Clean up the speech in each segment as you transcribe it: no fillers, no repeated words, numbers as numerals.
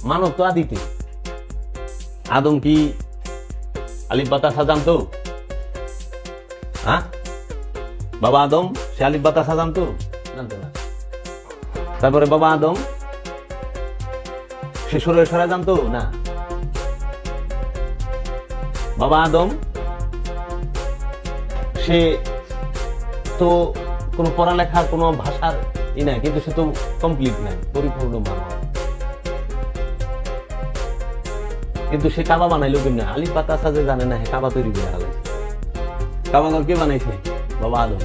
মানব তো আদিতে। আদম কি আলিফ বাতাসা জানতো? হ্যাঁ, বাবা আদম সে আলিফ বাতাসা জানতো? জানতো না। তারপরে বাবা আদম সে সরে সরা জানতো না। বাবা আদম সে তো কোনো পড়ালেখা কোনো ভাষার নাই, কিন্তু সে তো কমপ্লিট নাই, পরিপূর্ণ মানব। কিন্তু সে কাবা বানাইলো কেমনে? আলিফ বাতাসা যে জানে না, কাবা তৈরি করে আলাইছে। কাবা ঘর কে বানাইছে? বাবা আদম।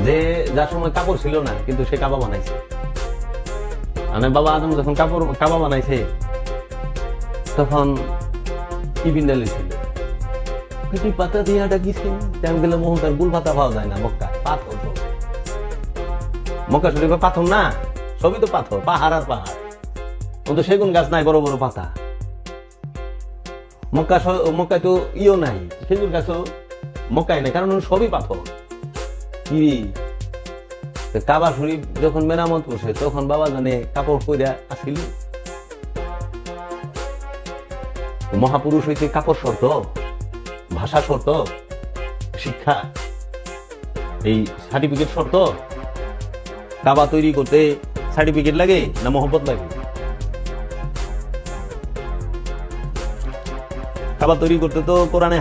যে যার সময় কাপড় ছিল না, কিন্তু সে কাবা বানাইছে। মানে বাবা আদম যখন কাবা বানাইছে, তখন কি বিন্দালি ছিল? পিটি পাতা দিয়ে ডাকিছে। তেমন গেলে মোহনটার গুল পাতা পাওয়া যায় না। মক্কা পাথর, মক্কা শরীফে পাথর না, সবই তো পাথর, পাহাড় আর পাহাড়। তো সেগুন গাছ নাই, বড় বড় পাতা। মক্কায় তো ইও নাই, খেজুর গাছও মক্কায় নাই, কারণ সবই পাথর। কি কাবা শরীফ যখন মেরামত করছে, তখন বাবা জানে কাপড় পরে আসিল। মহাপুরুষ হইতে কাপড় শর্ত, ভাষা শর্ত, শিক্ষা, এই সার্টিফিকেট শর্ত। কাবা তৈরি করতে সার্টিফিকেট লাগে না মহব্বত লাগে? কাবা তৈরি করতে তো কোরআনে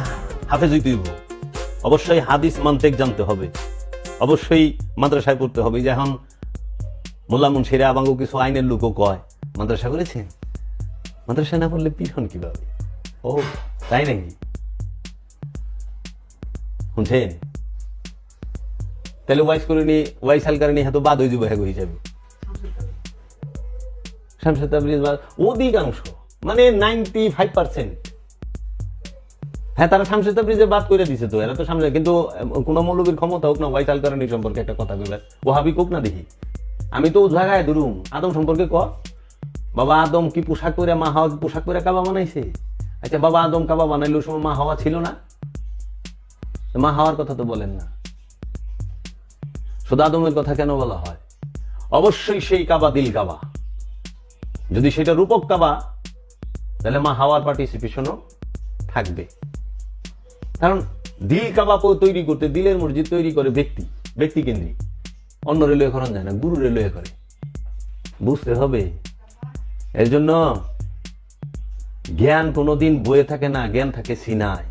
হাফেজ হইতে হইব, অবশ্যই হাদিস মান্তেক জানতে হবে, অবশ্যই মাদ্রাসায় পড়তে হবে। যেমন মোল্লা মুন্সিরা আবাঙ্গ কিছু আইনের লোকও কয় মাদ্রাসা করেছেন, মাদ্রাসা না পড়লে পিঠন কিভাবে? ও তাই নাকি? শুনছেন? তাহলে ওয়াইস করে নি, ওয়াইস হালকার নি হয়তো বাদ হয়ে যাবো, হ্যাঁ হিসাবে শামসুল তাবরিজ অধিকাংশ, মানে 95%। হ্যাঁ, তারা শামসুল তাবরিজে বাদ করে দিছে। তো এরা তো সামনে, কিন্তু কোন মৌলবীর ক্ষমতা হোক না ওয়াইস হালকারণী সম্পর্কে একটা কথা কইবার, ও হাবি কোক না দেখি। আমি তো জায়গায় ধরুম আদম সম্পর্কে ক। বাবা আদম কি পোশাক করে, মা হাওয়া কি পোশাক করে কাবা বানাইছে? আচ্ছা, বাবা আদম কাবা বানাইলো সময় মা হাওয়া ছিল না? মা হাওয়ার কথা তো বলেন না, শুধু আদমের কথা কেন বলা হয়? অবশ্যই সেই কাবা দিল কাবা। যদি সেটা রূপক কাবা, তাহলে মা হাওয়ার পার্টিসিপেশনও থাকবে। কারণ দিল কাবা তৈরি করতে, দিলের মসজিদ তৈরি করে ব্যক্তি কেন্দ্রিক। অন্য রেলওয়ে করা যায় না, গুরু রেলওয়ে করে। বুঝতে হবে। এর জন্য জ্ঞান কোনোদিন বইয়ে থাকে না, জ্ঞান থাকে সিনায়।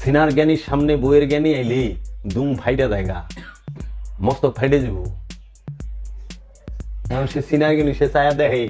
সিনার জ্ঞানীর সামনে বইয়ের জ্ঞানী আইলে দুম ফাইটা জায়গা, মস্তক ফাইটে যাব। সে সিনার জ্ঞানী, সে ছায়া দেখে।